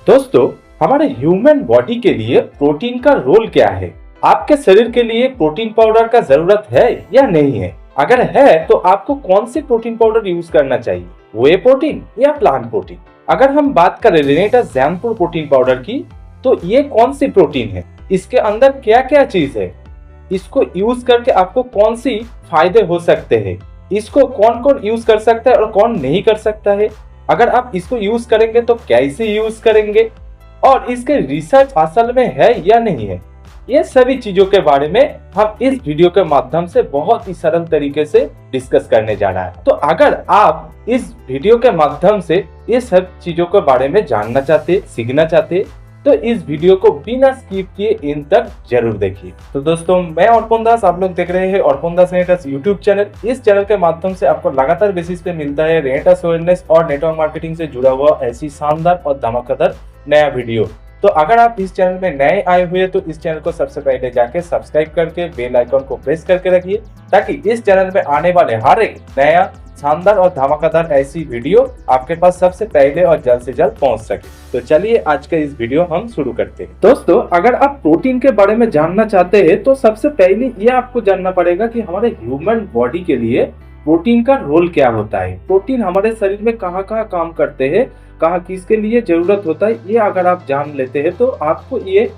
दोस्तों, हमारे human body के लिए प्रोटीन का रोल क्या है? आपके शरीर के लिए प्रोटीन पाउडर का जरूरत है या नहीं है? अगर है तो आपको कौन से प्रोटीन पाउडर यूज करना चाहिए, वे प्रोटीन या प्लांट प्रोटीन? अगर हम बात करें रेनेटा जैम्पुर प्रोटीन पाउडर की, तो ये कौन सी प्रोटीन है, इसके अंदर क्या क्या चीज है, इसको यूज करके आपको कौन सी फायदे हो सकते हैं, इसको कौन कौन यूज कर सकता है और कौन नहीं कर सकता है, अगर आप इसको यूज करेंगे तो कैसे यूज करेंगे और इसके रिसर्च असल में है या नहीं है, ये सभी चीजों के बारे में हम इस वीडियो के माध्यम से बहुत ही सरल तरीके से डिस्कस करने जा रहा है। तो अगर आप इस वीडियो के माध्यम से ये सब चीजों के बारे में जानना चाहते, सीखना चाहते, तो इस वीडियो को बिना स्किप किए इन तक जरूर देखिए। तो दोस्तों, मैं अर्पण दास, आप लोग देख रहे हैं अर्पण दास रेनेटास यूट्यूब चैनल। इस चैनल के माध्यम से आपको लगातार बेसिस पे मिलता है रेनेटास अवेयरनेस और नेटवर्क मार्केटिंग से जुड़ा हुआ ऐसी शानदार और धमाकेदार नया वीडियो। तो अगर आप इस चैनल में नए आए हुए तो इस चैनल को सबसे पहले जाके सब्सक्राइब करके बेल आइकन को प्रेस करके रखिए, ताकि इस चैनल में आने वाले हर एक नया शानदार और धमाकेदार ऐसी वीडियो आपके पास सबसे पहले और जल्द से जल्द पहुंच सके। तो चलिए आज का इस वीडियो हम शुरू करते हैं। दोस्तों, अगर आप प्रोटीन के बारे में जानना चाहते हैं तो सबसे पहले ये आपको जानना पड़ेगा कि हमारे ह्यूमन बॉडी के लिए प्रोटीन का रोल क्या होता है, प्रोटीन हमारे शरीर में कहाँ कहाँ काम करते हैं, कहाँ किसके लिए जरूरत होता है। ये अगर आप जान लेते हैं तो आपको ये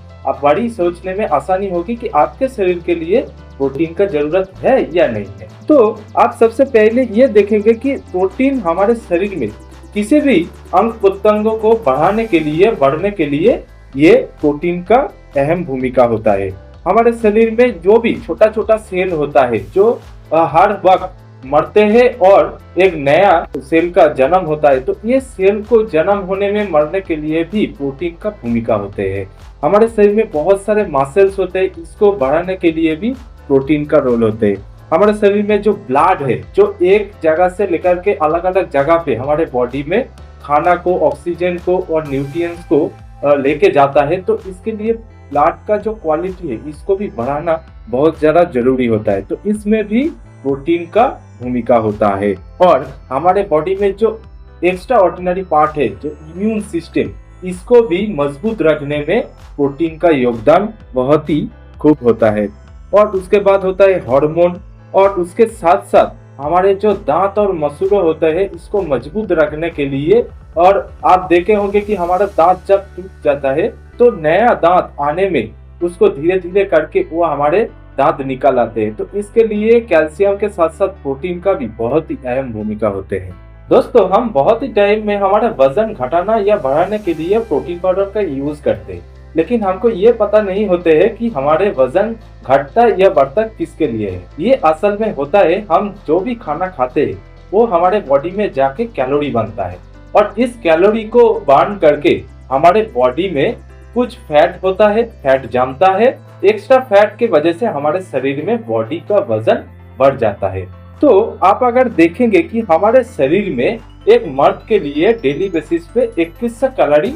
बड़ी सोचने में आसानी होगी कि आपके शरीर के लिए प्रोटीन का जरूरत है या नहीं है। तो आप सबसे पहले ये देखेंगे कि प्रोटीन हमारे शरीर में किसी भी अंग प्रत्यंगों को बढ़ाने के लिए, बढ़ने के लिए ये प्रोटीन का अहम भूमिका होता है। हमारे शरीर में जो भी छोटा छोटा सेल होता है जो हर वक्त मरते हैं और एक नया सेल का जन्म होता है, तो ये सेल को जन्म होने में, मरने के लिए भी प्रोटीन का भूमिका होते हैं। हमारे शरीर में बहुत सारे मसल्स होते हैं, इसको बढ़ाने के लिए भी प्रोटीन का रोल होते हैं। हमारे शरीर में जो ब्लड है, जो एक जगह से लेकर के अलग अलग जगह पे हमारे बॉडी में खाना को, ऑक्सीजन को और न्यूट्रिएंट्स को लेके जाता है, तो इसके लिए ब्लड का जो क्वालिटी है इसको भी बढ़ाना बहुत ज्यादा जरूरी होता है। तो इसमें भी प्रोटीन का भूमिका होता है। और हमारे बॉडी में जो एक्स्ट्रा ऑर्डिनरी पार्ट है, जो इम्यून सिस्टम, इसको भी मजबूत रखने में प्रोटीन का योगदान बहुत ही खूब होता है। और उसके बाद होता है हार्मोन, और उसके साथ साथ हमारे जो दांत और मसूड़े होते हैं इसको मजबूत रखने के लिए। और आप देखे होंगे कि हमारा दांत जब टूट जाता है तो नया दांत आने में उसको धीरे धीरे करके वो हमारे दांत निकल आते हैं। तो इसके लिए कैल्शियम के साथ साथ प्रोटीन का भी बहुत ही अहम भूमिका होते हैं। दोस्तों, हम बहुत ही टाइम में हमारा वजन घटाना या बढ़ाने के लिए प्रोटीन पाउडर का यूज करते हैं, लेकिन हमको ये पता नहीं होते है कि हमारे वजन घटता या बढ़ता किसके लिए है। ये असल में होता है, हम जो भी खाना खाते हैं वो हमारे बॉडी में जाके कैलोरी बनता है, और इस कैलोरी को बर्न करके हमारे बॉडी में कुछ फैट होता है, फैट जमता है। एक्स्ट्रा फैट की वजह से हमारे शरीर में बॉडी का वजन बढ़ जाता है। तो आप अगर देखेंगे कि हमारे शरीर में एक मर्द के लिए डेली बेसिस पे 2100 कैलोरी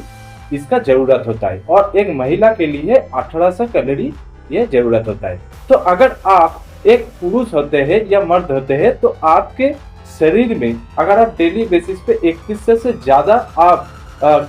इसका जरूरत होता है, और एक महिला के लिए 1800 कैलोरी ये जरूरत होता है। तो अगर आप एक पुरुष होते हैं या मर्द होते हैं तो आपके शरीर में अगर आप डेली बेसिस पे 2100 से ज्यादा आप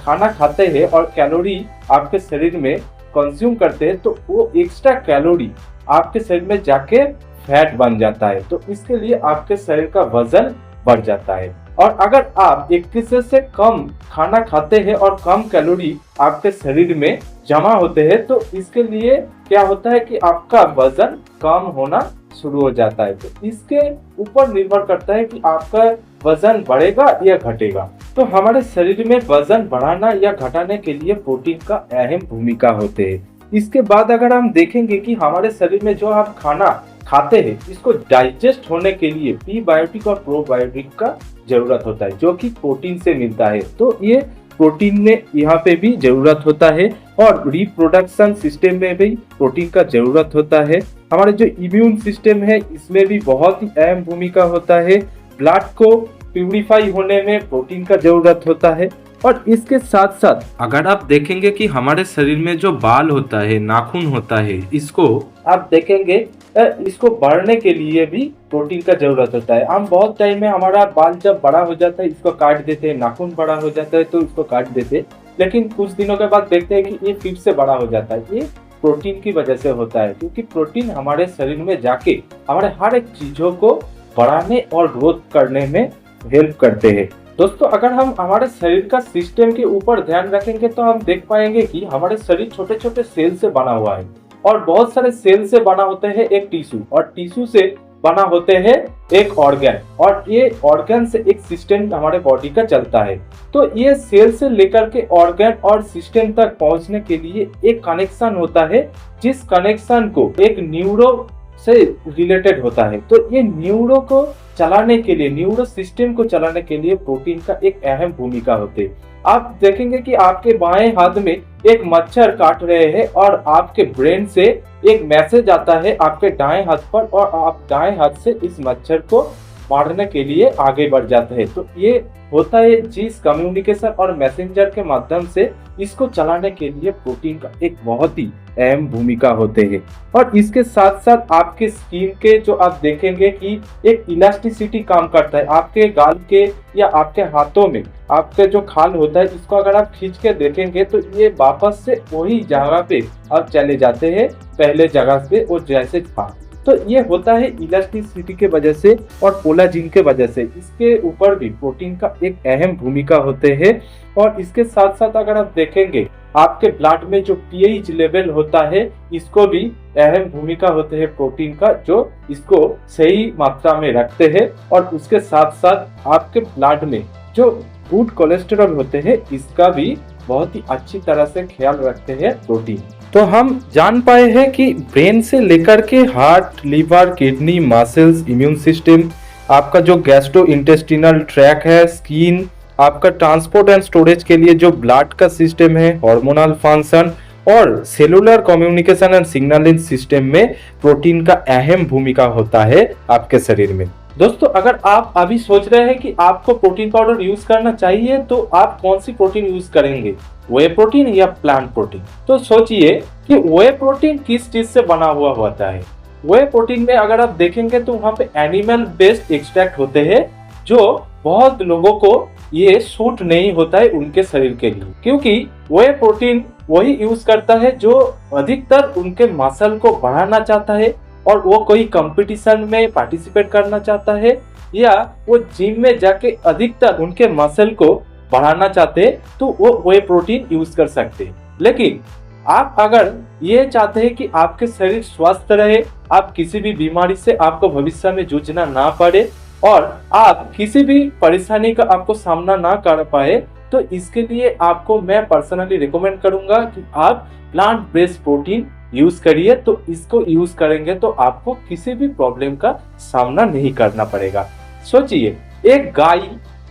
खाना खाते हैं और कैलोरी आपके शरीर में कंज्यूम करते हैं, तो वो एक्स्ट्रा कैलोरी आपके शरीर में जाके फैट बन जाता है। तो इसके लिए आपके शरीर का वजन बढ़ जाता है। और अगर आप 2100 से कम खाना खाते हैं और कम कैलोरी आपके शरीर में जमा होते हैं, तो इसके लिए क्या होता है कि आपका वजन कम होना शुरू हो जाता है। तो इसके ऊपर निर्भर करता है कि आपका वजन बढ़ेगा या घटेगा। तो हमारे शरीर में वजन बढ़ाना या घटाने के लिए प्रोटीन का अहम भूमिका होते हैं। इसके बाद अगर हम देखेंगे कि हमारे शरीर में जो आप खाना खाते हैं इसको डाइजेस्ट होने के लिए प्रीबायोटिक और प्रोबायोटिक का जरूरत होता है, जो कि प्रोटीन से मिलता है। तो ये प्रोटीन में यहाँ पे भी जरूरत होता है, और रिप्रोडक्शन सिस्टम में भी प्रोटीन का जरूरत होता है। हमारे जो इम्यून सिस्टम है इसमें भी बहुत ही अहम भूमिका होता है। ब्लड को प्यूरिफाई होने में प्रोटीन का जरूरत होता है। और इसके साथ साथ अगर आप देखेंगे कि हमारे शरीर में जो बाल होता है, नाखून होता है, इसको आप देखेंगे इसको बढ़ने के लिए भी प्रोटीन का जरूरत होता है। हम बहुत टाइम में हमारा बाल जब बड़ा हो जाता है इसको काट देते हैं, नाखून बड़ा हो जाता है तो इसको काट देते हैं, लेकिन कुछ दिनों के बाद देखते हैं कि ये फिर से बड़ा हो जाता है। ये प्रोटीन की वजह से होता है, क्योंकि प्रोटीन हमारे शरीर में जाके हमारे हर एक चीजों को बढ़ाने और ग्रोथ करने में हेल्प करते हैं। दोस्तों, अगर हम हमारे शरीर का सिस्टम के ऊपर ध्यान रखेंगे तो हम देख पाएंगे कि हमारे शरीर छोटे छोटे सेल से बना हुआ है, और बहुत सारे सेल से बना होते हैं एक टिश्यू, और टिश्यू से बना होते हैं एक ऑर्गन, और ये ऑर्गन से एक सिस्टम हमारे बॉडी का चलता है। तो ये सेल से लेकर के ऑर्गन और सिस्टम तक पहुंचने के लिए एक कनेक्शन होता है, जिस कनेक्शन को एक न्यूरो से रिलेटेड होता है। तो ये न्यूरो को चलाने के लिए, न्यूरो सिस्टम को चलाने के लिए प्रोटीन का एक अहम भूमिका होती है। आप देखेंगे कि आपके बाएं हाथ में एक मच्छर काट रहे हैं, और आपके ब्रेन से एक मैसेज आता है आपके दाएं हाथ पर, और आप दाएं हाथ से इस मच्छर को मारने के लिए आगे बढ़ जाते हैं। तो ये होता है जिस कम्युनिकेशन और मैसेंजर के माध्यम से इसको चलाने के लिए प्रोटीन का एक बहुत ही अहम भूमिका होते हैं। और इसके साथ साथ आपके स्किन के जो आप देखेंगे कि एक इलास्टिसिटी काम करता है। आपके गाल के या आपके हाथों में आपके जो खाल होता है, इसको अगर आप खींच के देखेंगे तो ये वापस से वही जगह पे अब चले जाते हैं, पहले जगह पे वो जैसे था। तो ये होता है इलास्टिसिटी के वजह से और कोलाजिन के वजह से। इसके ऊपर भी प्रोटीन का एक अहम भूमिका होते हैं। और इसके साथ साथ अगर आप देखेंगे आपके ब्लड में जो पीएच लेवल होता है, इसको भी अहम भूमिका होते हैं प्रोटीन का, जो इसको सही मात्रा में रखते हैं। और उसके साथ साथ आपके ब्लड में जो गुड कोलेस्ट्रॉल होते हैं, इसका भी बहुत ही अच्छी तरह से ख्याल रखते हैं प्रोटीन। तो हम जान पाए हैं कि ब्रेन से लेकर के heart, liver, kidney, muscles, immune system, आपका जो गैस्ट्रो इंटेस्टिनल ट्रैक है, स्किन, आपका ट्रांसपोर्ट एंड स्टोरेज के लिए जो ब्लड का सिस्टम है, हार्मोनल फंक्शन और cellular communication and signalling system में प्रोटीन का अहम भूमिका होता है आपके शरीर में। दोस्तों, अगर आप अभी सोच रहे हैं कि आपको प्रोटीन पाउडर यूज करना चाहिए, तो आप कौन सी प्रोटीन यूज करेंगे, वे प्रोटीन या प्लांट प्रोटीन? तो सोचिए कि वे प्रोटीन किस चीज से बना हुआ होता है। वे प्रोटीन में अगर आप देखेंगे तो वहाँ पे एनिमल बेस्ड एक्सट्रैक्ट होते हैं, जो बहुत लोगों को ये सूट नहीं होता है उनके शरीर के लिए, क्योंकि वे प्रोटीन वही यूज करता है जो अधिकतर उनके मसल को बढ़ाना चाहता है, और वो कोई कंपटीशन में पार्टिसिपेट करना चाहता है, या वो जिम में जाके अधिकतर उनके मसल को बढ़ाना चाहते हैं, तो वो वे प्रोटीन यूज कर सकते हैं। लेकिन आप अगर ये चाहते हैं कि आपके शरीर स्वस्थ रहे, आप किसी भी बीमारी से आपको भविष्य में जूझना ना पड़े, और आप किसी भी परेशानी का आपको सामना ना कर पाए, तो इसके लिए आपको मैं पर्सनली रिकमेंड करूंगा कि आप प्लांट बेस्ड प्रोटीन यूज करिए। तो इसको यूज करेंगे तो आपको किसी भी प्रॉब्लम का सामना नहीं करना पड़ेगा। सोचिए, एक गाय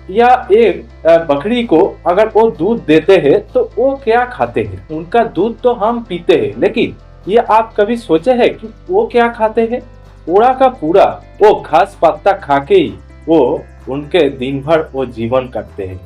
या एक बकरी को अगर वो दूध देते हैं तो वो क्या खाते हैं? उनका दूध तो हम पीते हैं, लेकिन ये आप कभी सोचे हैं कि वो क्या खाते हैं? पूरा का पूरा वो घास पत्ता खा के ही वो उनके दिन भर वो जीवन करते हैं।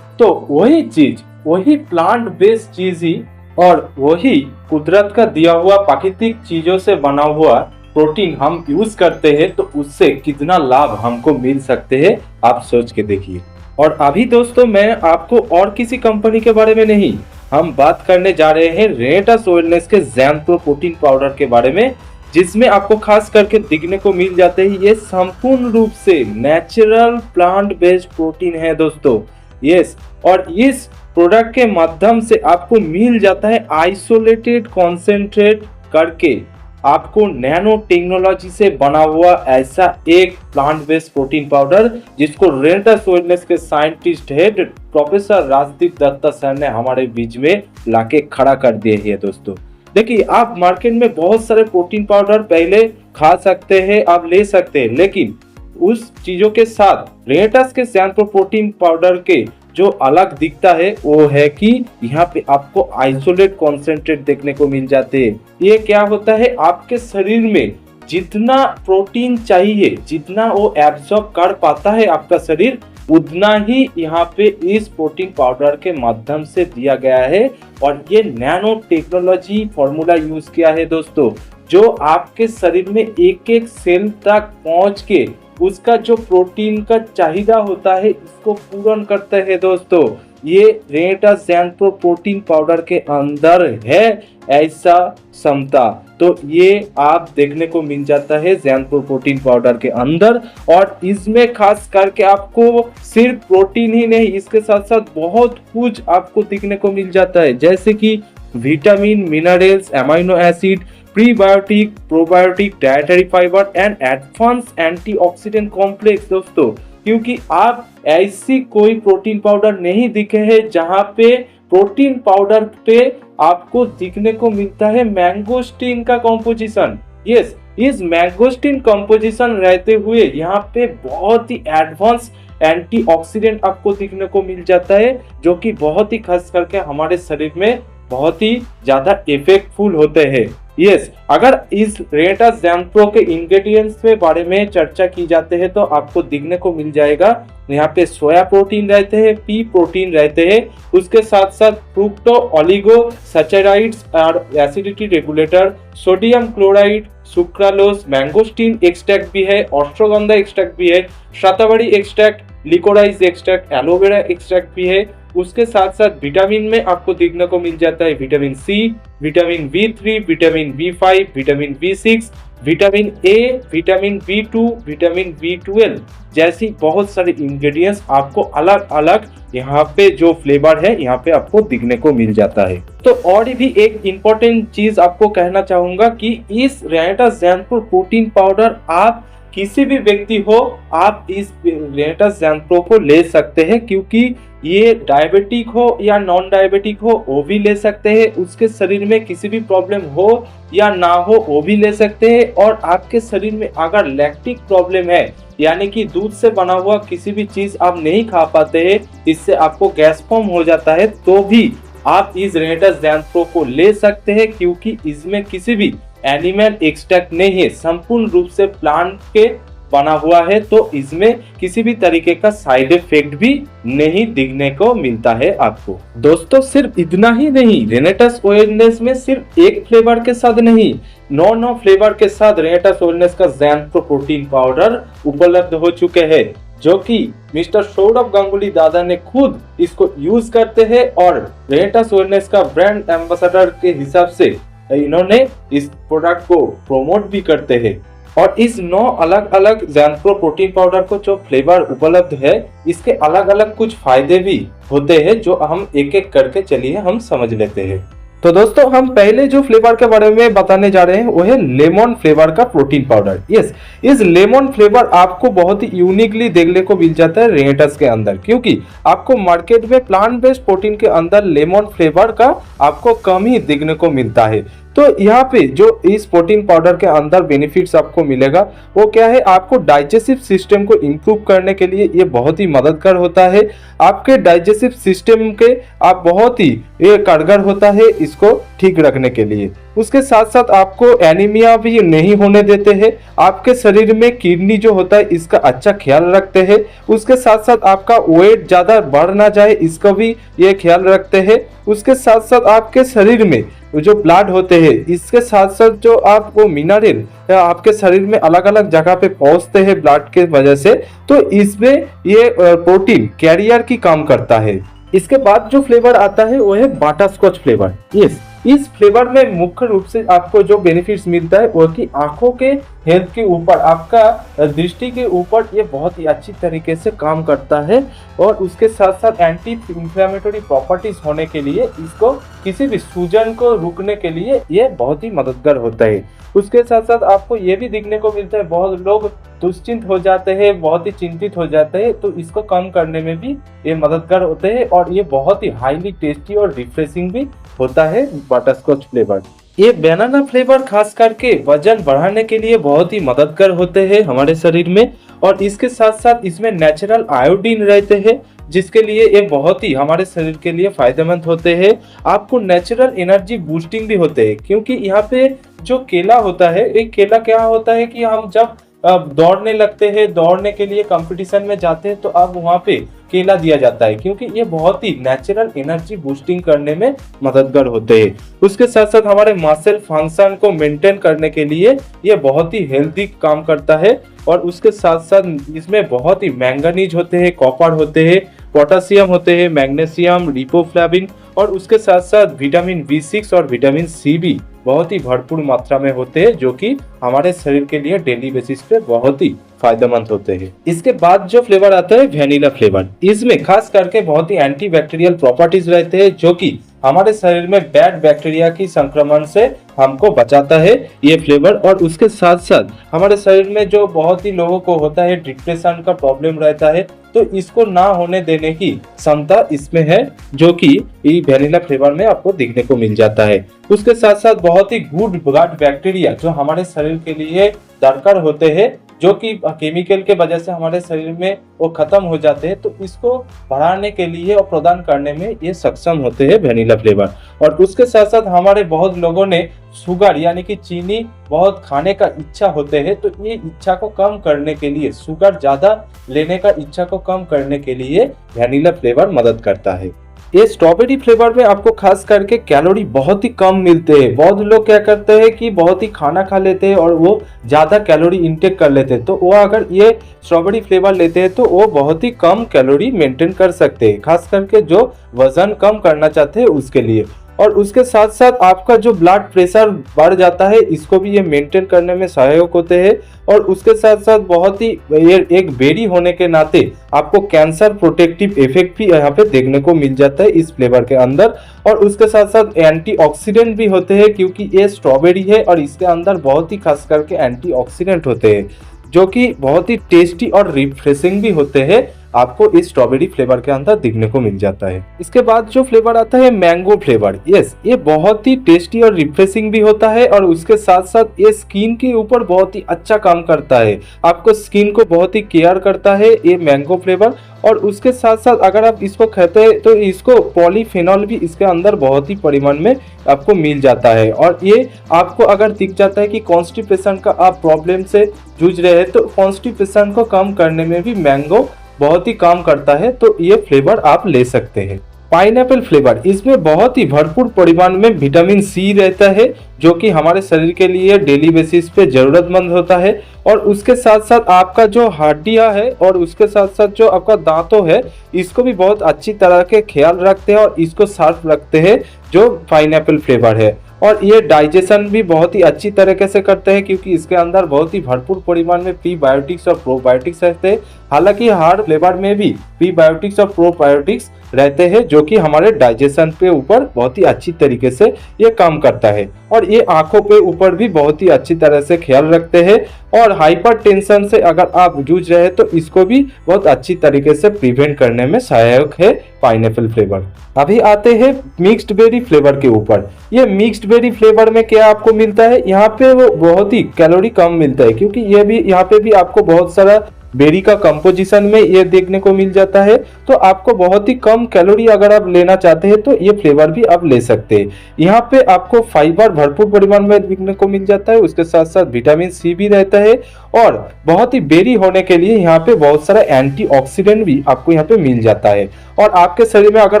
तो वही चीज, वही प्लांट बेस्ड चीज ही, और वही कुदरत का दिया हुआ प्राकृतिक चीजों से बना हुआ प्रोटीन हम यूज करते हैं, तो उससे कितना लाभ हमको मिल सकते हैं, आप सोच के देखिए। और अभी दोस्तों, मैं आपको और किसी कंपनी के बारे में नहीं, हम बात करने जा रहे हैं रेनेटास वेलनेस के ज़ैनप्रो प्रोटीन पाउडर के बारे में, जिसमें आपको खास करके दिखने को मिल जाते हैं ये संपूर्ण रूप से नेचुरल प्लांट बेस्ड प्रोटीन है दोस्तों। यस, और इस प्रोडक्ट के माध्यम से आपको मिल जाता है आइसोलेटेड कॉन्सेंट्रेट करके आपको नैनो टेक्नोलॉजी से बना हुआ ऐसा एक प्लांट बेस्ड प्रोटीन पाउडर, जिसको रेनेटास वेलनेस के scientist head professor Rajdeep Datta sir ने हमारे बीच में लाके खड़ा कर दिए है दोस्तों। देखिए, आप मार्केट में बहुत सारे प्रोटीन पाउडर पहले खा सकते हैं, आप ले सकते हैं, लेकिन उस चीजों के साथ रेनेटास के ज़ैनप्रो प्रोटीन पाउडर के जो अलग दिखता है वो है कि यहाँ पे आपको आइसोलेट कॉन्सेंट्रेट देखने को मिल जाते हैं। ये क्या होता है, आपके शरीर में जितना प्रोटीन चाहिए, जितना वो एब्जॉर्ब कर पाता है आपका शरीर, उतना ही यहाँ पे इस प्रोटीन पाउडर के माध्यम से दिया गया है। और ये नैनो टेक्नोलॉजी फॉर्मूला यूज किया है दोस्तों, जो आपके शरीर में एक एक सेल तक पहुंच के उसका जो प्रोटीन का चाहिदा होता है इसको पूर्ण करते हैं दोस्तों। ये रेनेटा ज़ैन प्रो प्रोटीन पाउडर के अंदर है ऐसा क्षमता, तो ये आप देखने को मिल जाता है ज़ैन प्रो प्रोटीन पाउडर के अंदर। और इसमें खास करके आपको सिर्फ प्रोटीन ही नहीं, इसके साथ साथ बहुत कुछ आपको देखने को मिल जाता है, जैसे कि vitamin, minerals, amino acid, prebiotic, probiotic, dietary fibre and advance antioxidant complex. दोस्तों, क्योंकि आप ऐसी कोई प्रोटीन पाउडर नहीं दिखे हैं जहां पे प्रोटीन पाउडर पे आपको दिखने को मिलता है मैंगोस्टीन का कॉम्पोजिशन। यस, इस मैंगोस्टीन कॉम्पोजिशन रहते हुए यहाँ पे बहुत ही एडवांस एंटीऑक्सीडेंट आपको दिखने को मिल जाता है, जो कि बहुत ही खास करके हमारे शरीर में बहुत ही ज्यादा इफेक्टफुल होते हैं। यस, अगर इस रेनेटा ज़ैन प्रो के इंग्रेडिएंट्स के बारे में चर्चा की जाते हैं तो आपको दिखने को मिल जाएगा यहाँ पे सोया प्रोटीन रहते हैं, पी प्रोटीन रहते हैं, उसके साथ साथ फ्रुक्टो ओलिगो सैचराइड्स और acidity regulator, sodium chloride, sucralose, mangosteen extract भी है, अश्वगंधा एक्सट्रैक्ट भी है, shatavari extract, liquorice extract, aloe vera extract भी है। उसके साथ साथ विटामिन में आपको देखने को मिल जाता है vitamin C, vitamin B3, vitamin B5, vitamin B6, vitamin A, vitamin B2, vitamin B12 जैसी बहुत सारे इंग्रेडिएंट्स आपको अलग अलग यहाँ पे जो फ्लेवर है यहाँ पे आपको दिखने को मिल जाता है। तो और भी एक इम्पोर्टेंट चीज आपको कहना चाहूंगा कि इस रेनेटा ज़ैन प्रो प्रोटीन पाउडर आप किसी भी व्यक्ति हो, आप इस रेनेटा ज़ैन प्रो को ले सकते हैं, क्योंकि ये डायबिटिक हो या नॉन डायबिटिक हो वो भी ले सकते हैं, उसके शरीर में किसी भी प्रॉब्लम हो या ना हो वो भी ले सकते हैं। और आपके शरीर में अगर लैक्टिक प्रॉब्लम है, यानी कि दूध से बना हुआ किसी भी चीज आप नहीं खा पाते हैं, इससे आपको गैस फॉर्म हो जाता है, तो भी आप इस रेनेटा ज़ैन प्रो को ले सकते हैं, क्योंकि इसमें किसी भी एनिमल एक्सट्रैक्ट नहीं है, संपूर्ण रूप से प्लांट के बना हुआ है, तो इसमें किसी भी तरीके का साइड इफेक्ट भी नहीं दिखने को मिलता है आपको। दोस्तों, सिर्फ इतना ही नहीं, रेनेटस वेलनेस में सिर्फ एक फ्लेवर के साथ नहीं, 9 फ्लेवर के साथ रेनेटस वेलनेस का ज़ैन प्रो प्रोटीन पाउडर उपलब्ध हो चुके हैं, जो कि मिस्टर सौरभ गांगुली दादा ने खुद इसको यूज करते हैं और रेनेटस वेलनेस का ब्रांड एम्बेसडर के हिसाब से इन्होंने इस प्रोडक्ट को प्रमोट भी करते हैं। और इस 9 अलग अलग ज़ैन प्रो प्रोटीन पाउडर को जो फ्लेवर उपलब्ध है, इसके अलग अलग कुछ फायदे भी होते हैं, जो हम एक एक करके चलिए हम समझ लेते हैं। तो दोस्तों, हम पहले जो फ्लेवर के बारे में बताने जा रहे हैं वो है लेमन फ्लेवर का प्रोटीन पाउडर। यस, इस लेमन फ्लेवर आपको बहुत ही यूनिकली देखने को मिल जाता है रेनेटस के अंदर, क्योंकि आपको मार्केट में प्लांट बेस्ड प्रोटीन के अंदर लेमन फ्लेवर का आपको कम ही देखने को मिलता है। तो यहाँ पे जो इस प्रोटीन पाउडर के अंदर बेनिफिट्स आपको मिलेगा वो क्या है, आपको डाइजेस्टिव सिस्टम को इम्प्रूव करने के लिए ये बहुत ही मददगार होता है। आपके डाइजेस्टिव सिस्टम के आप बहुत ही ये कारगर होता है इसको ठीक रखने के लिए। उसके साथ साथ आपको एनीमिया भी नहीं होने देते हैं, आपके शरीर में किडनी जो होता है इसका अच्छा ख्याल रखते हैं। उसके साथ साथ आपका वेट ज़्यादा बढ़ ना जाए इसका भी ये ख्याल रखते हैं। उसके साथ साथ आपके शरीर में जो ब्लड होते हैं, इसके साथ साथ जो आपको मिनरल आपके शरीर में अलग अलग जगह पे पहुंचते हैं ब्लड के वजह से, तो इसमें ये प्रोटीन कैरियर की काम करता है। इसके बाद जो फ्लेवर आता है वो है बटरस्कॉच फ्लेवर। यस, इस फ्लेवर में मुख्य रूप से आपको जो बेनिफिट्स मिलता है वो कि आंखों के हेल्थ के ऊपर, आपका दृष्टि के ऊपर ये बहुत ही अच्छी तरीके से काम करता है। और उसके साथ साथ एंटी इंफ्लेमेटरी प्रॉपर्टीज होने के लिए, इसको किसी भी सूजन को रोकने के लिए ये बहुत ही मददगार होता है। उसके साथ साथ आपको ये भी देखने को मिलता है बहुत लोग दुश्चिंत हो जाते हैं, बहुत ही चिंतित हो जाते हैं, तो इसको कम करने में भी ये मददगार होते हैं। और ये बहुत ही हाईली टेस्टी और रिफ्रेशिंग भी होता है बटरस्कॉच फ्लेवर। ये बनाना फ्लेवर खास करके वजन बढ़ाने के लिए बहुत ही मददगार होते हैं हमारे शरीर में। और इसके साथ साथ इसमें नेचुरल आयोडीन रहते हैं, जिसके लिए ये बहुत ही हमारे शरीर के लिए फायदेमंद होते हैं। आपको नेचुरल एनर्जी बूस्टिंग भी होते हैं, क्योंकि यहाँ पे जो केला होता है, एक केला क्या होता है कि हम जब दौड़ने लगते हैं, दौड़ने के लिए कंपटीशन में जाते हैं, तो अब वहाँ पे केला दिया जाता है, क्योंकि ये बहुत ही नेचुरल एनर्जी बूस्टिंग करने में मददगार होते हैं। उसके साथ साथ हमारे मसल फंक्शन को मेंटेन करने के लिए ये बहुत ही हेल्दी काम करता है। और उसके साथ साथ इसमें बहुत ही मैंगनीज होते हैं, कॉपर होते हैं, पोटेशियम होते हैं, मैग्नीशियम, रिबोफ्लाविन और उसके साथ साथ विटामिन B6 और विटामिन C भी बहुत ही भरपूर मात्रा में होते हैं, जो कि हमारे शरीर के लिए डेली बेसिस पे बहुत ही फायदेमंद होते हैं। इसके बाद जो फ्लेवर आता है वेनिला फ्लेवर, इसमें खास करके बहुत ही एंटीबैक्टीरियल प्रॉपर्टीज रहते हैं, जो कि हमारे शरीर में बैड बैक्टीरिया की संक्रमण से हमको बचाता है ये फ्लेवर। और उसके साथ साथ हमारे शरीर में जो बहुत ही लोगों को होता है डिप्रेशन का प्रॉब्लम रहता है, तो इसको ना होने देने की क्षमता इसमें है, जो कि वेनिला फ्लेवर में आपको देखने को मिल जाता है। उसके साथ साथ बहुत ही गुड गट बैक्टीरिया जो हमारे शरीर के लिए दरकार होते हैं, जो कि केमिकल के वजह से हमारे शरीर में वो खत्म हो जाते हैं, तो इसको बढ़ाने के लिए और प्रदान करने में ये सक्षम होते हैं वेनिला फ्लेवर। और उसके साथ साथ हमारे बहुत लोगों ने शुगर यानी कि चीनी बहुत खाने का इच्छा होते हैं, तो ये इच्छा को कम करने के लिए, शुगर ज्यादा लेने का इच्छा को कम करने के लिए वेनिला फ्लेवर मदद करता है। ये स्ट्रॉबेरी फ्लेवर में आपको खास करके कैलोरी बहुत ही कम मिलते हैं। बहुत लोग क्या करते हैं कि बहुत ही खाना खा लेते हैं और वो ज़्यादा कैलोरी इंटेक कर लेते हैं, तो वो अगर ये स्ट्रॉबेरी फ्लेवर लेते हैं तो वो बहुत ही कम कैलोरी मेंटेन कर सकते हैं, खास करके जो वजन कम करना चाहते हैं उसके लिए। और उसके साथ साथ आपका जो ब्लड प्रेशर बढ़ जाता है, इसको भी ये मेंटेन करने में सहायक होते हैं। और उसके साथ साथ बहुत ही ये एक बेरी होने के नाते आपको कैंसर प्रोटेक्टिव इफेक्ट भी यहाँ पे देखने को मिल जाता है इस फ्लेवर के अंदर। और उसके साथ साथ एंटीऑक्सीडेंट भी होते हैं, क्योंकि ये स्ट्रॉबेरी है और इसके अंदर बहुत ही खास करके एंटीऑक्सीडेंट होते हैं, जो कि बहुत ही टेस्टी और रिफ्रेशिंग भी होते हैं, आपको इस स्ट्रॉबेरी फ्लेवर के अंदर दिखने को मिल जाता है। इसके बाद जो फ्लेवर आता है मैंगो फ्लेवर, यस ये बहुत ही टेस्टी और रिफ्रेशिंग भी होता है। और उसके साथ साथ ये स्किन के ऊपर बहुत ही अच्छा काम करता है, आपको स्किन को बहुत ही केयर करता है ये मैंगो फ्लेवर। और उसके साथ साथ अगर आप इसको खाते हैं तो इसको पॉलीफेनॉल भी इसके अंदर बहुत ही परिमाण में आपको मिल जाता है। और ये आपको अगर दिख जाता है कि कॉन्स्टिपेशन का आप प्रॉब्लम से जूझ रहे हैं, तो कॉन्स्टिपेशन को कम करने में भी मैंगो बहुत ही काम करता है, तो ये फ्लेवर आप ले सकते हैं। पाइनएप्पल फ्लेवर, इसमें बहुत ही भरपूर परिमाण में विटामिन C रहता है, जो कि हमारे शरीर के लिए डेली बेसिस पे जरूरतमंद होता है। और उसके साथ साथ आपका जो हड्डियां है और उसके साथ साथ जो आपका दांतों है, इसको भी बहुत अच्छी तरह के ख्याल रखते हैं और इसको साफ रखते हैं जो पाइनएप्पल फ्लेवर है। और ये डाइजेशन भी बहुत ही अच्छी तरीके से करते हैं, क्योंकि इसके अंदर बहुत ही भरपूर परिमाण में प्रीबायोटिक्स और प्रोबायोटिक्स रहते हैं। हालांकि हर फ्लेवर में भी प्रीबायोटिक्स और प्रोबायोटिक्स रहते हैं, जो कि हमारे डाइजेशन पे ऊपर बहुत ही अच्छी तरीके से ये काम करता है। और ये आंखों पे ऊपर भी बहुत ही अच्छी तरह से ख्याल रखते हैं। और हाइपर टेंशन से अगर आप जूझ रहे हैं तो इसको भी बहुत अच्छी तरीके से प्रिवेंट करने में सहायक है पाइनएप्पल फ्लेवर। अभी आते हैं मिक्स्ड बेरी फ्लेवर के ऊपर। ये मिक्स्ड बेरी फ्लेवर में क्या आपको मिलता है, यहाँ पे वो बहुत ही कैलोरी कम मिलता है, क्योंकि ये भी यहाँ पे भी आपको बहुत सारा बेरी का कंपोजिशन में ये देखने को मिल जाता है। तो आपको बहुत ही कम कैलोरी अगर आप लेना चाहते हैं तो ये फ्लेवर भी आप ले सकते हैं। यहाँ पे आपको फाइबर भरपूर परिमाण में देखने को मिल जाता है, उसके साथ साथ विटामिन C भी रहता है। और बहुत ही बेरी होने के लिए यहाँ पे बहुत सारा एंटीऑक्सीडेंट भी आपको यहाँ पे मिल जाता है। और आपके शरीर में अगर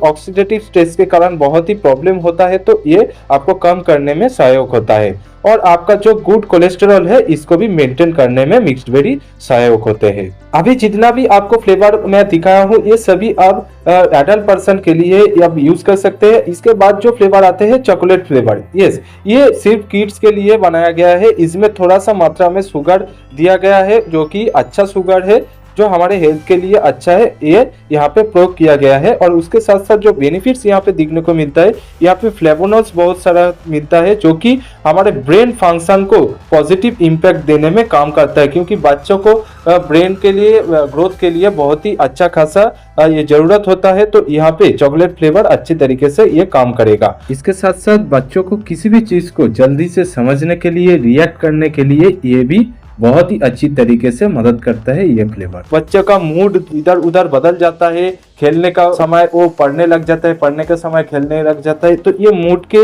ऑक्सीडेटिव स्ट्रेस के कारण बहुत ही प्रॉब्लम होता है तो ये आपको कम करने में सहायक होता है। और आपका जो गुड कोलेस्ट्रॉल है इसको भी मेंटेन करने में मिक्स्ड बेरी सहायक होते हैं। अभी जितना भी आपको फ्लेवर मैं दिखाया हूँ ये सभी आप एडल्ट पर्सन के लिए आप यूज कर सकते हैं। इसके बाद जो फ्लेवर आते हैं चॉकलेट फ्लेवर, यस ये सिर्फ किड्स के लिए बनाया गया है। इसमें थोड़ा सा मात्रा में शुगर दिया गया है, जो कि अच्छा शुगर है, जो हमारे हेल्थ के लिए अच्छा है, ये यहाँ पे प्रयोग किया गया है। और उसके साथ साथ जो बेनिफिट्स यहाँ पे देखने को मिलता है, यहाँ पे फ्लेवोनॉइड्स बहुत सारा मिलता है, जो कि हमारे ब्रेन फंक्शन को पॉजिटिव इम्पैक्ट देने में काम करता है, क्योंकि बच्चों को ब्रेन के लिए ग्रोथ के लिए बहुत ही अच्छा खासा ये जरूरत होता है। तो यहाँ पे चॉकलेट फ्लेवर अच्छी तरीके से ये काम करेगा। इसके साथ साथ बच्चों को किसी भी चीज को जल्दी से समझने के लिए, रिएक्ट करने के लिए ये भी बहुत ही अच्छी तरीके से मदद करता है ये फ्लेवर। बच्चों का मूड इधर उधर बदल जाता है, खेलने का समय वो पढ़ने लग जाता है, पढ़ने का समय खेलने लग जाता है, तो ये मूड के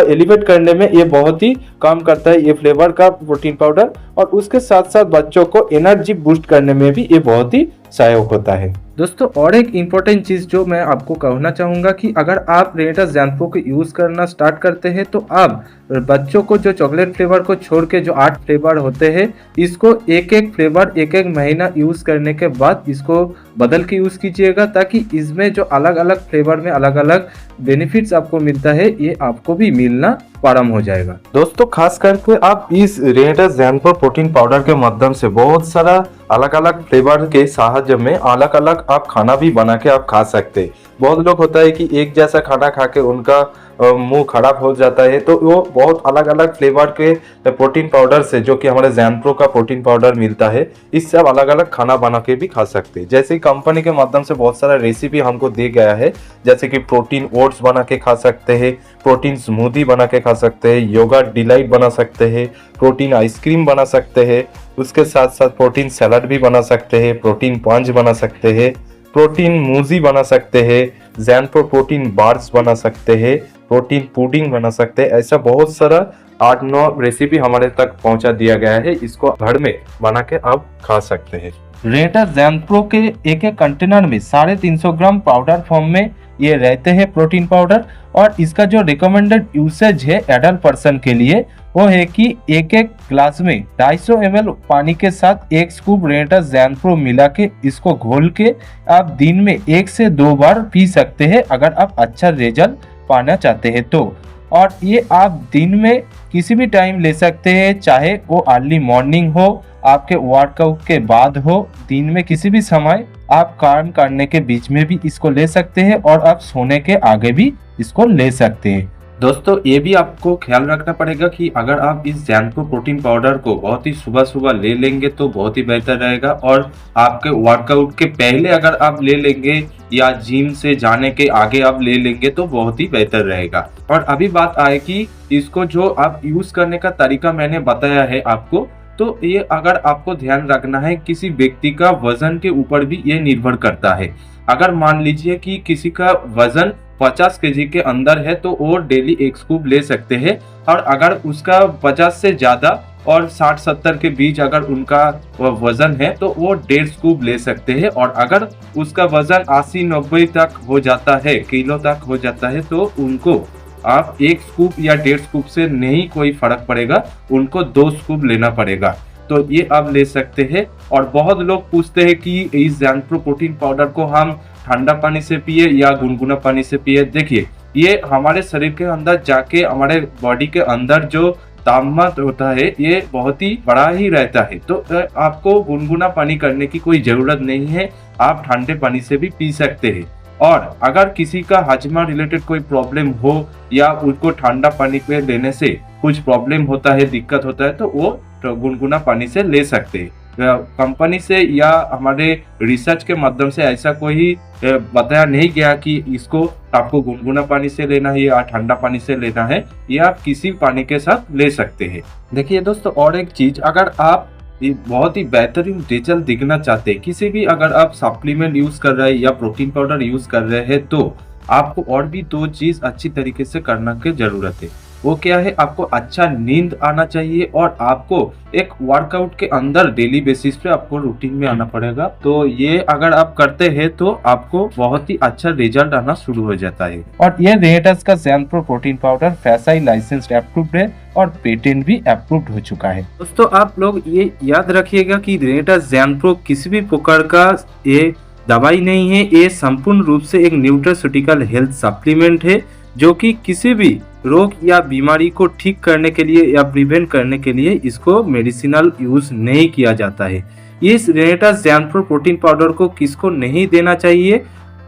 एलिवेट करने में ये बहुत ही काम करता है ये फ्लेवर का प्रोटीन पाउडर। और उसके साथ साथ बच्चों को एनर्जी बूस्ट करने में भी ये बहुत ही सहायक होता है। दोस्तों और एक इम्पोर्टेंट चीज जो मैं आपको कहना चाहूंगा कि अगर आप रेनेटा ज़ैंथो को यूज करना स्टार्ट करते हैं तो आप बच्चों को जो चॉकलेट फ्लेवर को छोड़ के जो 8 फ्लेवर होते हैं, इसको एक एक फ्लेवर एक एक महीना यूज करने के बाद इसको बदल के यूज़ कीजिएगा, ताकि इसमें जो अलग अलग फ्लेवर में अलग अलग बेनिफिट्स आपको मिलता है ये आपको भी मिलना प्रारंभ हो जाएगा। दोस्तों खास करके आप इस रेनेटा ज़ैन प्रो प्रोटीन पाउडर के माध्यम से बहुत सारा अलग अलग फ्लेवर के साहाय्य में अलग अलग आप खाना भी बना के आप खा सकते हैं। बहुत लोग होता है कि एक जैसा खाना खा के उनका मुंह खराब हो जाता है, तो वो बहुत अलग अलग फ्लेवर के प्रोटीन पाउडर से, जो कि हमारे ज़ैन प्रो का प्रोटीन पाउडर मिलता है, इससे आप अलग अलग खाना बना के भी खा सकते हैं। जैसे कंपनी के माध्यम से बहुत सारा रेसिपी हमको दे गया है, जैसे कि प्रोटीन ओट्स बना के खा सकते हैं, प्रोटीन स्मूदी बना के खा सकते हैं, योगा डिलाइट बना सकते हैं, प्रोटीन आइसक्रीम बना सकते हैं, उसके साथ साथ प्रोटीन सैलड भी बना सकते हैं, प्रोटीन पंच बना सकते हैं, प्रोटीन मूजी बना सकते हैं, ज़ैन प्रो प्रोटीन बार्स बना सकते हैं, प्रोटीन पुडिंग बना सकते हैं। ऐसा बहुत सारा 8-9 रेसिपी हमारे तक पहुंचा दिया गया है, इसको घर में बना के आप खा सकते हैं। रेनेटा ज़ैन प्रो के एक एक कंटेनर में 350 ग्राम पाउडर फॉर्म में ये रहते हैं प्रोटीन पाउडर, और इसका जो रिकमेंडेड यूसेज है एडल्ट पर्सन के लिए वो है कि एक एक ग्लास में 250 ml पानी के साथ 1 स्कूप रेनेटा ज़ैन प्रो मिला के इसको घोल के आप दिन में 1 से 2 बार पी सकते हैं, अगर आप अच्छा रिजल्ट पाना चाहते हैं तो। और ये आप दिन में किसी भी टाइम ले सकते हैं, चाहे वो अर्ली मॉर्निंग हो, आपके वर्कआउट के बाद हो, दिन में किसी भी समय आप काम करने के बीच में भी इसको ले सकते हैं, और आप सोने के आगे भी इसको ले सकते हैं। दोस्तों ये भी आपको ख्याल रखना पड़ेगा कि अगर आप इस ज़ैन प्रो प्रोटीन पाउडर को बहुत ही सुबह सुबह ले लेंगे तो बहुत ही बेहतर रहेगा, और आपके वर्कआउट के पहले अगर आप ले लेंगे या जिम से जाने के आगे आप ले लेंगे तो बहुत ही बेहतर रहेगा। और अभी बात आए कि इसको जो आप यूज़ करने का तरीका मैंने बताया है आपको, तो ये अगर आपको ध्यान रखना है किसी व्यक्ति का वजन के ऊपर भी ये निर्भर करता है। अगर मान लीजिए कि किसी का वजन 50 केजी के अंदर है तो वो डेली 1 स्कूप ले सकते हैं, और अगर उसका 50 से ज़्यादा और 60-70 के बीच अगर उनका वजन है तो वो 1.5 स्कूप ले सकते हैं, और अगर उसका वजन 80-90 तक हो जाता है, किलो तक हो जाता है, तो उनको आप 1 स्कूप या 1.5 स्कूप से नहीं कोई फर्क पड़ेगा, उनको 2 स्कूप लेना पड़ेगा, तो ये आप ले सकते हैं। और बहुत लोग पूछते हैं कि इस ज़ैन प्रो प्रोटीन पाउडर को हम ठंडा पानी से पिए या गुनगुना पानी से पिए। देखिए ये हमारे शरीर के अंदर जाके हमारे बॉडी के अंदर जो तापमान होता है ये बहुत ही बड़ा ही रहता है, तो आपको गुनगुना पानी करने की कोई ज़रूरत नहीं है, आप ठंडे पानी से भी पी सकते हैं। और अगर किसी का हजमा रिलेटेड कोई प्रॉब्लम हो या उनको ठंडा पानी पे लेने से कुछ प्रॉब्लम होता है, दिक्कत होता है, तो वो गुनगुना पानी से ले सकते हैं। कंपनी से या हमारे रिसर्च के माध्यम से ऐसा कोई बताया नहीं गया कि इसको आपको गुनगुना पानी से लेना है या ठंडा पानी से लेना है, ये आप किसी पानी के साथ ले सकते हैं। देखिए दोस्तों और एक चीज, अगर आप बहुत ही बेहतरीन रिजल्ट दिखना चाहते हैं, किसी भी अगर आप सप्लीमेंट यूज कर रहे हैं या प्रोटीन पाउडर यूज कर रहे हैं, तो आपको और भी 2 चीज अच्छी तरीके से करना की जरूरत है। वो क्या है, आपको अच्छा नींद आना चाहिए, और आपको एक वर्कआउट के अंदर डेली बेसिस पे आपको रूटीन में आना पड़ेगा। तो ये अगर आप करते हैं तो आपको बहुत ही अच्छा रिजल्ट आना शुरू हो जाता है। और ये रेनेटास का Zen Pro protein powder FSSAI licensed approved है और पेटेंट भी अप्रूव्ड हो चुका है। दोस्तों आप लोग ये याद रखिएगा कि रेनेटास ज़ैन प्रो किसी भी प्रकार का ये दवाई नहीं है, ये संपूर्ण रूप से एक न्यूट्रास्यूटिकल हेल्थ सप्लीमेंट है, जो कि किसी भी रोग या बीमारी को ठीक करने के लिए या प्रिवेंट करने के लिए इसको मेडिसिनल यूज नहीं किया जाता है। इस रेनेटास ज़ैन प्रो प्रोटीन पाउडर को किसको नहीं देना चाहिए,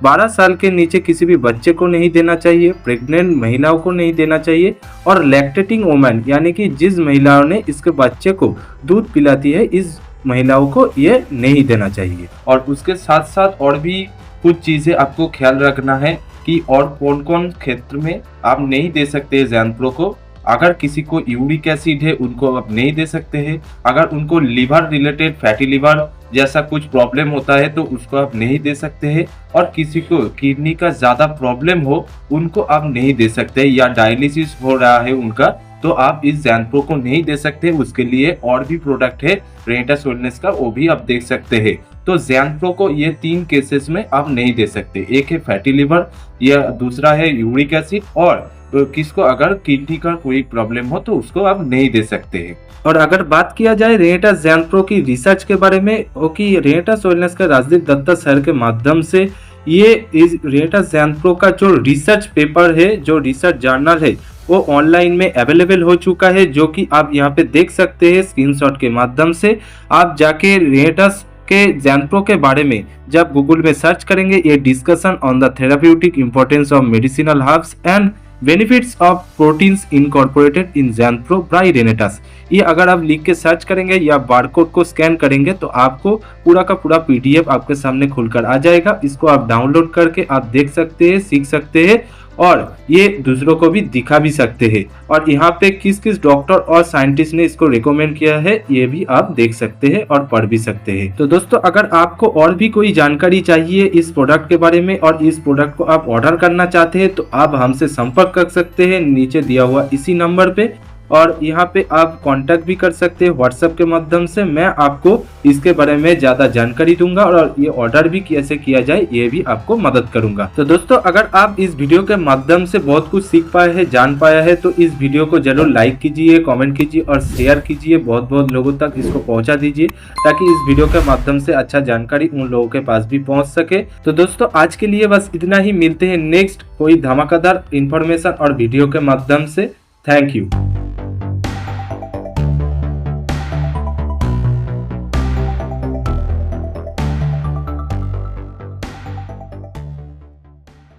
12 साल के नीचे किसी भी बच्चे को नहीं देना चाहिए, प्रेग्नेंट महिलाओं को नहीं देना चाहिए, और लैक्टेटिंग वुमेन यानी कि जिस महिलाओं ने इसके बच्चे को दूध पिलाती है, इस महिलाओं को ये नहीं देना चाहिए। और उसके साथ साथ और भी कुछ चीज़ें आपको ख्याल रखना है कि और कौन कौन क्षेत्र में आप नहीं दे सकते ज़ैन प्रो को। अगर किसी को यूरिक एसिड है उनको आप नहीं दे सकते हैं, अगर उनको लिवर रिलेटेड फैटी लिवर जैसा कुछ प्रॉब्लम होता है तो उसको आप नहीं दे सकते हैं, और किसी को किडनी का ज़्यादा प्रॉब्लम हो उनको आप नहीं दे सकते, या डायलिसिस हो रहा है उनका, तो आप इस ज़ैन प्रो को नहीं दे सकते। उसके लिए और भी प्रोडक्ट है रेनेटास वेलनेस का, वो भी आप देख सकते हैं। तो ज़ैन प्रो को ये 3 केसेस में आप नहीं दे सकते, एक है फैटी लिवर, या दूसरा है यूरिक एसिड, और किसको अगर किडनी का कोई प्रॉब्लम हो तो उसको आप नहीं दे सकते हैं। और अगर बात किया जाए रेनेटास जैन प्रो की रिसर्च के बारे में, कि रेनेटास वेलनेस का राजदीप दत्ता सर के माध्यम से ये इस रेनेटास जैन प्रो का जो रिसर्च पेपर है, जो रिसर्च जर्नल है, वो ऑनलाइन में अवेलेबल हो चुका है, जो कि आप यहाँ पे देख सकते हैं स्क्रीनशॉट के माध्यम से। आप जाके रेनेटास के जैन प्रो के बारे में जब गूगल में सर्च करेंगे, ये discussion on the therapeutic importance of medicinal herbs and benefits of proteins incorporated in Zen Pro by Renatus, ये अगर आप लिख के सर्च करेंगे या बारकोड को स्कैन करेंगे तो आपको पूरा का पूरा पीडीएफ आपके सामने खुलकर आ जाएगा। इसको आप डाउनलोड करके आप देख सकते हैं, सीख सकते हैं और ये दूसरों को भी दिखा भी सकते हैं। और यहाँ पे किस किस डॉक्टर और साइंटिस्ट ने इसको रिकमेंड किया है ये भी आप देख सकते हैं और पढ़ भी सकते हैं। तो दोस्तों, अगर आपको और भी कोई जानकारी चाहिए इस प्रोडक्ट के बारे में और इस प्रोडक्ट को आप ऑर्डर करना चाहते हैं तो आप हमसे संपर्क कर सकते हैं नीचे दिया हुआ इसी नंबर पे। और यहाँ पे आप कांटेक्ट भी कर सकते हैं व्हाट्सएप के माध्यम से। मैं आपको इसके बारे में ज़्यादा जानकारी दूंगा और ये ऑर्डर भी कैसे किया जाए ये भी आपको मदद करूंगा। तो दोस्तों, अगर आप इस वीडियो के माध्यम से बहुत कुछ सीख पाए हैं, जान पाया है, तो इस वीडियो को जरूर लाइक कीजिए, कमेंट कीजिए और शेयर कीजिए। बहुत बहुत लोगों तक इसको पहुँचा दीजिए ताकि इस वीडियो के माध्यम से अच्छा जानकारी उन लोगों के पास भी पहुँच सके। तो दोस्तों, आज के लिए बस इतना ही। मिलते हैं नेक्स्ट कोई धमाकेदार इन्फॉर्मेशन और वीडियो के माध्यम से। Thank you.